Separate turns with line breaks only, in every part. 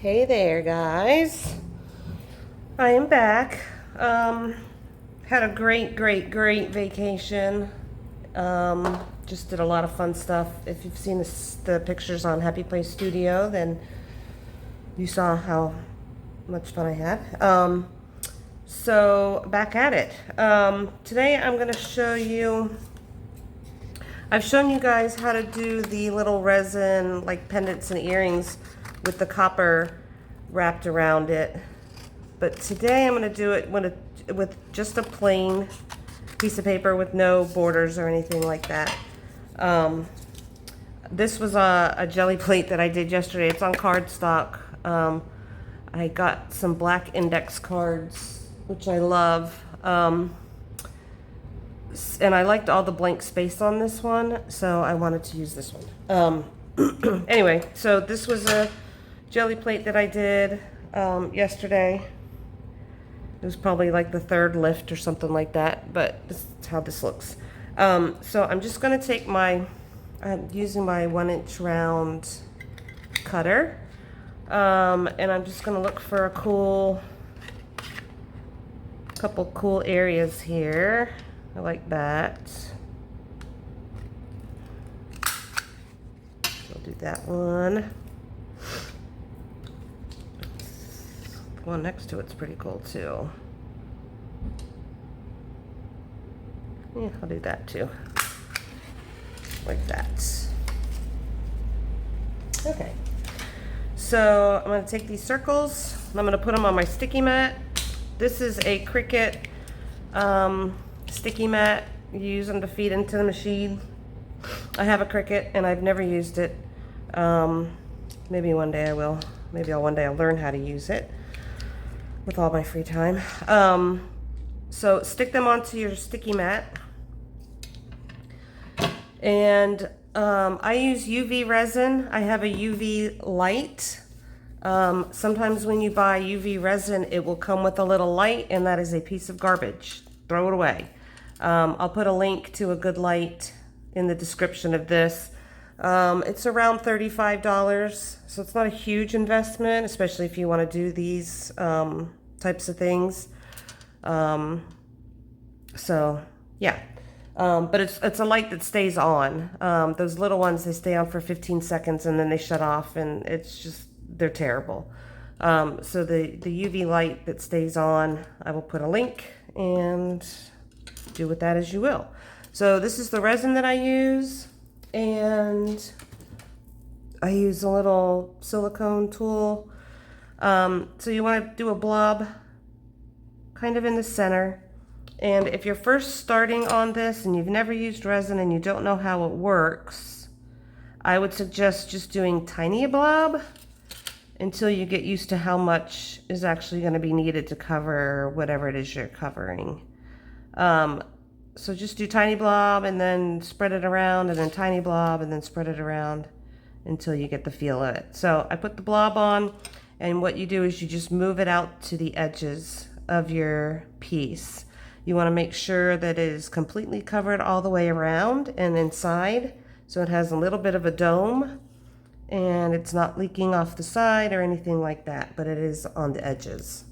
Hey there, guys. I am back. Had a great vacation. Just did a lot of fun stuff. If you've seen the pictures on Happy Place Studio, then you saw how much fun I had. So back at it. Today I'm going to show you. I've shown you guys how to do the little resin like pendants and earrings with the copper wrapped around it. But today I'm going to do it with just a plain piece of paper with no borders or anything like that. This was a jelly plate that I did yesterday. It's on cardstock. I got some black index cards, which I love. And I liked all the blank space on this one, so I wanted to use this one. Anyway, so this was a jelly plate that I did yesterday. It was probably like the third lift or something like that, but this is how this looks. So I'm just going to take I'm using my 1-inch round cutter, and I'm just going to look for a couple cool areas here. I like that. We'll do that one. The one next to it's pretty cool too. Yeah, I'll do that too. Like that. Okay. So I'm going to take these circles and I'm going to put them on my sticky mat. This is a Cricut sticky mat. You use them to feed into the machine. I have a Cricut and I've never used it. Maybe one day I will. Maybe one day I'll learn how to use it with all my free time. So stick them onto your sticky mat. And I use UV resin. I have a UV light. Sometimes when you buy UV resin, it will come with a little light, and that is a piece of garbage. Throw it away. I'll put a link to a good light in the description of this. It's around $35, so it's not a huge investment, especially if you want to do these types of things. So yeah, but it's a light that stays on. Those little ones, they stay on for 15 seconds and then they shut off, and they're terrible. So the UV light that stays on, I will put a link, and do with that as you will. So this is the resin that I use, and I use a little silicone tool. So you want to do a blob kind of in the center. And if you're first starting on this and you've never used resin and you don't know how it works, I would suggest just doing tiny blob until you get used to how much is actually going to be needed to cover whatever it is you're covering. So just do tiny blob and then spread it around, and then tiny blob and then spread it around until you get the feel of it. So I put the blob on, and what you do is you just move it out to the edges of your piece. You want to make sure that it is completely covered all the way around and inside, so it has a little bit of a dome and it's not leaking off the side or anything like that, but it is on the edges.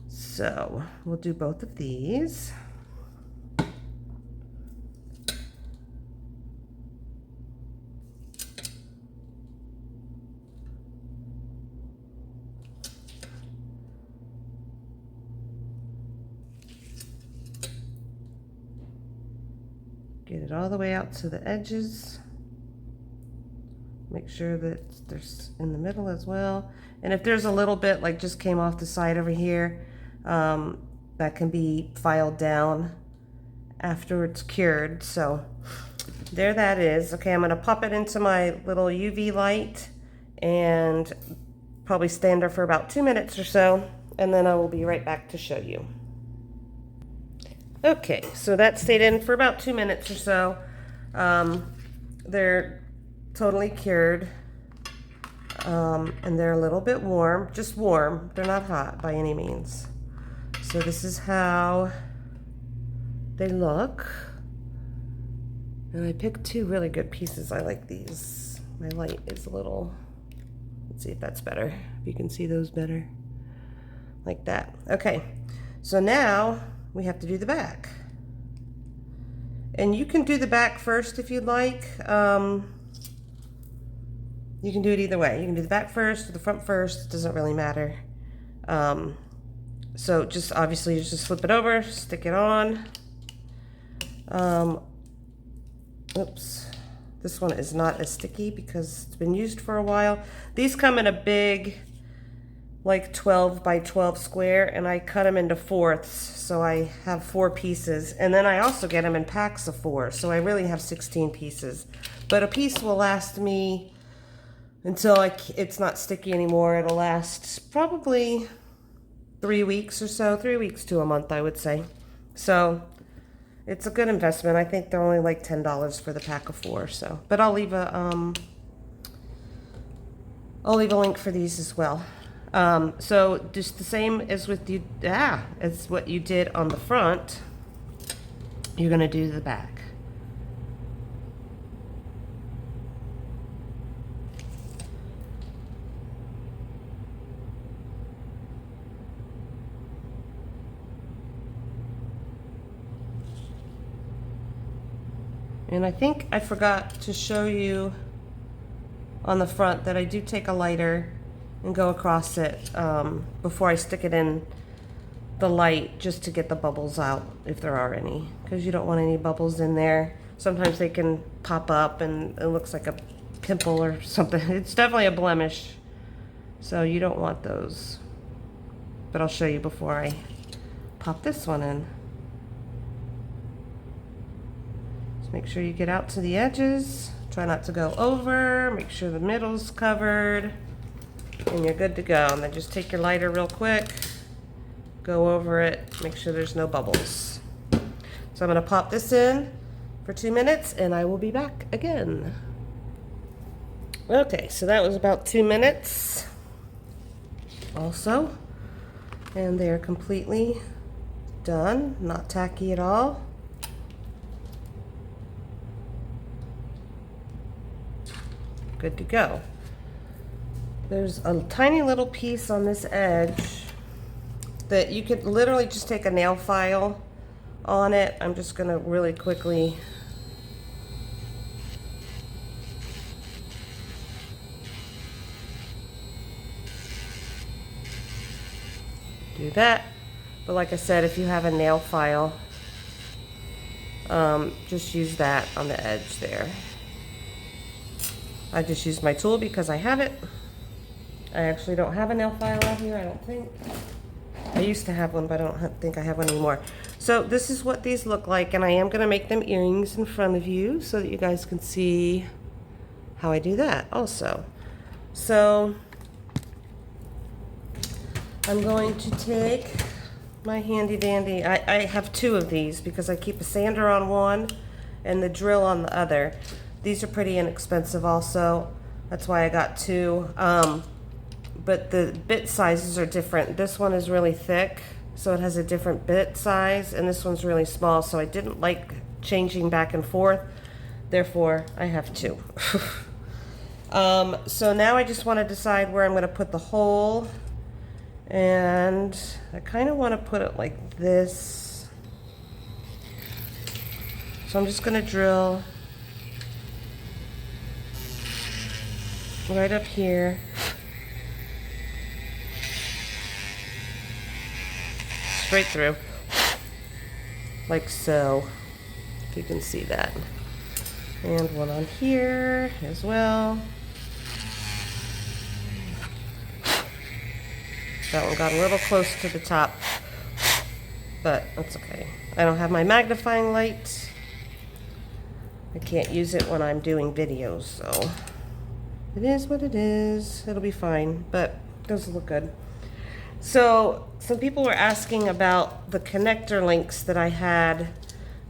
So we'll do both of these. Get it all the way out to the edges. Make sure that there's in the middle as well. And if there's a little bit like just came off the side over here, that can be filed down after it's cured. So there that is. Okay, I'm gonna pop it into my little UV light and probably stand there for about 2 minutes or so, and then I will be right back to show you. Okay, so that stayed in for about 2 minutes or so. They're totally cured, and they're a little bit warm, just warm. They're not hot by any means. So this is how they look. And I picked two really good pieces. I like these. My light is a little Let's see if that's better. If you can see those better. Like that. Okay, so now we have to do the back. And you can do the back first if you'd like. You can do it either way. You can do the back first or the front first. It doesn't really matter. So just obviously you just flip it over, stick it on. Oops. This one is not as sticky because it's been used for a while. These come in a big, like 12 by 12 square, and I cut them into fourths, so I have 4 pieces. And then I also get them in packs of 4, so I really have 16 pieces. But a piece will last me until it's not sticky anymore. It'll last probably 3 weeks or so, 3 weeks to a month, I would say. So it's a good investment. I think they're only like $10 for the pack of 4. So, but I'll leave a link for these as well. So just the same as with you, as what you did on the front, you're gonna do the back. And I think I forgot to show you on the front that I do take a lighter and go across it before I stick it in the light, just to get the bubbles out if there are any, because you don't want any bubbles in there. Sometimes they can pop up and it looks like a pimple or something. It's definitely a blemish, so you don't want those. But I'll show you before I pop this one in. Make sure you get out to the edges. Try not to go over. Make sure the middle's covered. And you're good to go. And then just take your lighter real quick. Go over it. Make sure there's no bubbles. So I'm going to pop this in for 2 minutes and I will be back again. Okay, so that was about 2 minutes also. And they're completely done. Not tacky at all. Good to go. There's a tiny little piece on this edge that you could literally just take a nail file on it. I'm just gonna really quickly do that. But like I said, if you have a nail file, just use that on the edge there. I just used my tool because I have it. I actually don't have a nail file out here, I don't think. I used to have one, but I don't think I have one anymore. So this is what these look like, and I am gonna make them earrings in front of you so that you guys can see how I do that also. So I'm going to take my handy dandy, I have 2 of these because I keep a sander on one and the drill on the other. These are pretty inexpensive also. That's why I got 2. But the bit sizes are different. This one is really thick, so it has a different bit size, and this one's really small, so I didn't like changing back and forth. Therefore, I have 2. So now I just want to decide where I'm going to put the hole. And I kind of want to put it like this. So I'm just going to drill right up here. Straight through. Like so. If you can see that. And one on here as well. That one got a little close to the top, but that's okay. I don't have my magnifying light. I can't use it when I'm doing videos, so it is what it is. It'll be fine, but it does look good. So some people were asking about the connector links that I had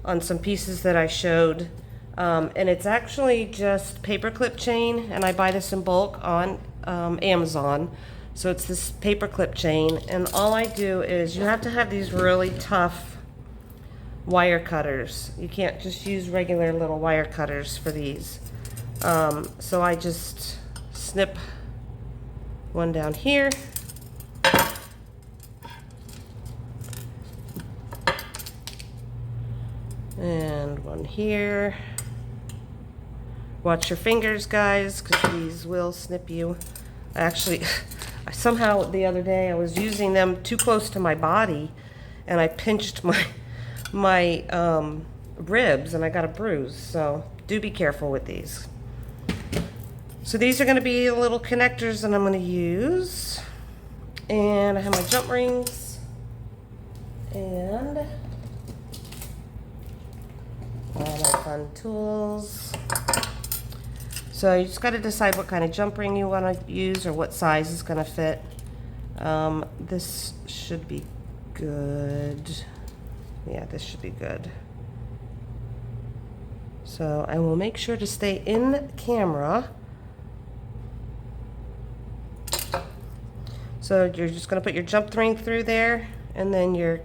on some pieces that I showed. And it's actually just paperclip chain, and I buy this in bulk on Amazon. So it's this paperclip chain, and all I do is, you have to have these really tough wire cutters. You can't just use regular little wire cutters for these. So I just snip One down here. And one here. Watch your fingers, guys, because these will snip you. Actually, somehow the other day I was using them too close to my body, and I pinched my ribs, and I got a bruise. So do be careful with these. So these are going to be the little connectors that I'm going to use. And I have my jump rings. And all my fun tools. So you just got to decide what kind of jump ring you want to use or what size is going to fit. This should be good. Yeah, this should be good. So I will make sure to stay in camera. So you're just going to put your jump ring through there and then your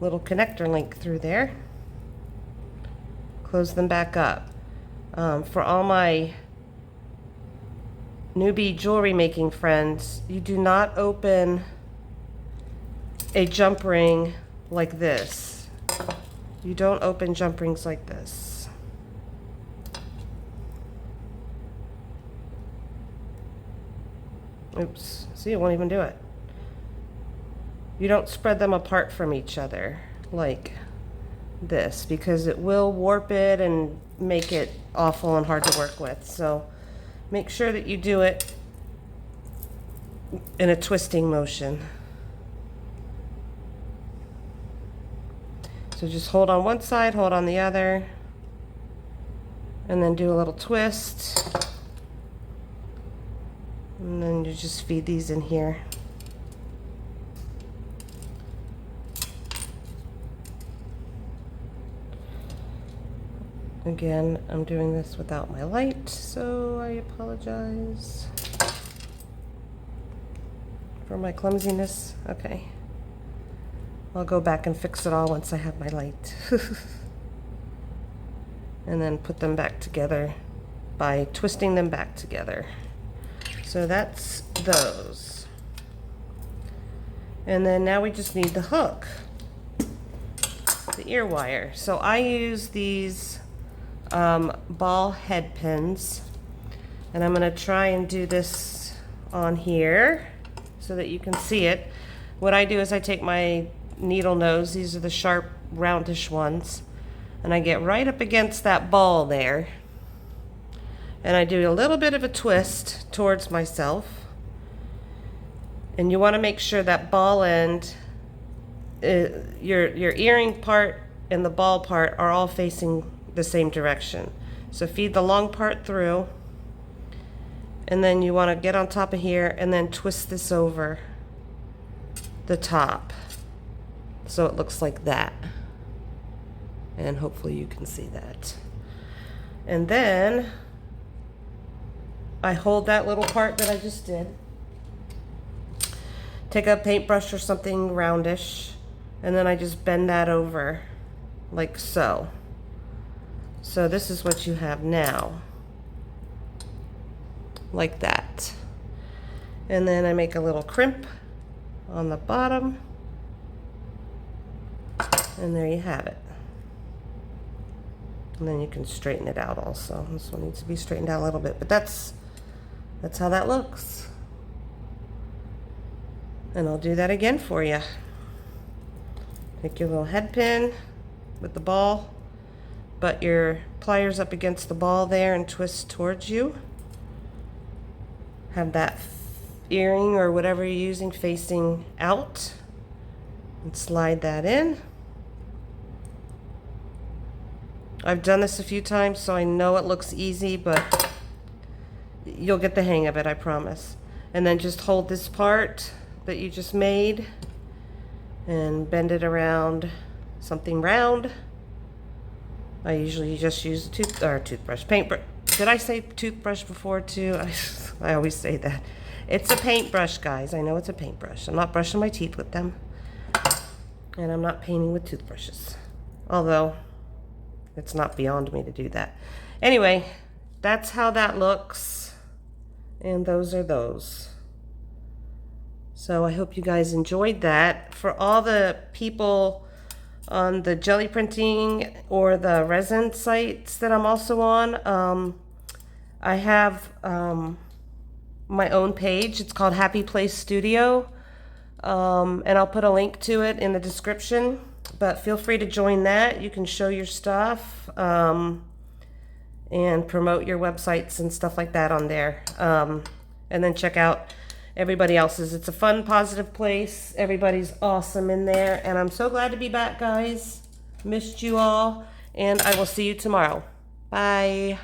little connector link through there. Close them back up. For all my newbie jewelry making friends, you do not open a jump ring like this. You don't open jump rings like this. Oops, see, it won't even do it. You don't spread them apart from each other like this, because it will warp it and make it awful and hard to work with. So make sure that you do it in a twisting motion. So just hold on one side, hold on the other, and then do a little twist. And then you just feed these in here. Again, I'm doing this without my light, so I apologize for my clumsiness. Okay. I'll go back and fix it all once I have my light. And then put them back together by twisting them back together. So that's those. And then now we just need the hook, the ear wire. So I use these ball head pins, and I'm going to try and do this on here so that you can see it. What I do is I take my needle nose, these are the sharp roundish ones, and I get right up against that ball there, and I do a little bit of a twist towards myself. And you want to make sure that ball end, your earring part and the ball part are all facing the same direction. So feed the long part through, and then you want to get on top of here and then twist this over the top so it looks like that. And hopefully you can see that. And then I hold that little part that I just did. Take a paintbrush or something roundish, and then I just bend that over like so. So this is what you have now, like that. And then I make a little crimp on the bottom, and there you have it. And then you can straighten it out also. This one needs to be straightened out a little bit, but that's how that looks. And I'll do that again for you. Take your little head pin with the ball, butt your pliers up against the ball there and twist towards you. Have that earring or whatever you're using facing out, and slide that in. I've done this a few times, so I know it looks easy, but you'll get the hang of it, I promise. And then just hold this part that you just made and bend it around something round. I usually just use a toothbrush, paintbrush. Did I say toothbrush before too? I always say that. It's a paintbrush, guys. I know it's a paintbrush. I'm not brushing my teeth with them, and I'm not painting with toothbrushes. Although it's not beyond me to do that. Anyway, that's how that looks, and those are those. So I hope you guys enjoyed that. For all the people on the jelly printing or the resin sites that I'm also on, I have my own page. It's called Happy Place Studio, and I'll put a link to it in the description. But feel free to join that. You can show your stuff and promote your websites and stuff like that on there. And then check out everybody else's. It's a fun, positive place. Everybody's awesome in there. And I'm so glad to be back, guys. Missed you all. And I will see you tomorrow. Bye.